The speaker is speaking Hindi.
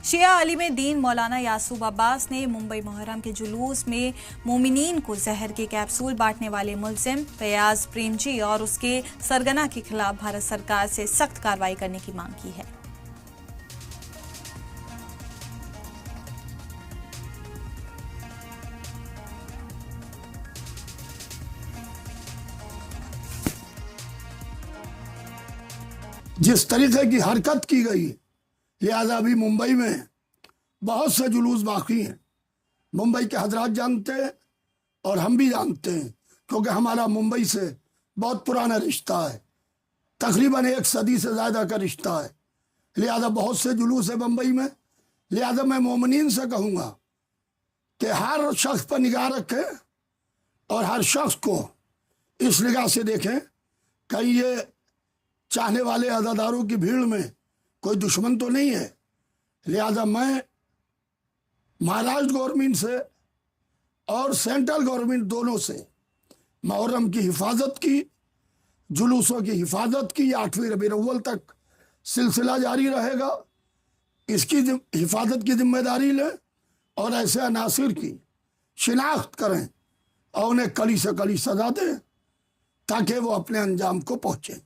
शिया आलिम दीन मौलाना यासूब अब्बास ने मुंबई मुहर्रम के जुलूस में मोमिनीन को जहर के कैप्सूल बांटने वाले मुलजिम फयाज प्रेमजी और उसके सरगना के खिलाफ भारत सरकार से सख्त कार्रवाई करने की मांग की है। जिस तरीके की हरकत की गई, लिहाजा अभी मुंबई में बहुत से जुलूस बाकी हैं। मुंबई के हजरात जानते हैं और हम भी जानते हैं, क्योंकि हमारा मुंबई से बहुत पुराना रिश्ता है, तकरीबन 1 सदी से ज़्यादा का रिश्ता है। लिहाजा बहुत से जुलूस है मुंबई में। लिहाजा मैं मोमिनीन से कहूँगा कि हर शख्स पर निगाह रखें और हर शख्स को इस निगाह से देखें कहीं ये चाहने वाले अज़ादारों की भीड़ में कोई दुश्मन तो नहीं है। लिहाजा मैं महाराष्ट्र गवर्नमेंट से और सेंट्रल गवर्नमेंट दोनों से मुहर्रम की हिफाजत की, जुलूसों की हिफाजत की, 8वीं रबीउल अव्वल तक सिलसिला जारी रहेगा। इसकी हिफाजत की जिम्मेदारी लें और ऐसे अनासिर की शिनाख्त करें और उन्हें कड़ी से कड़ी सजा दें ताकि वो अपने अंजाम को पहुँचें।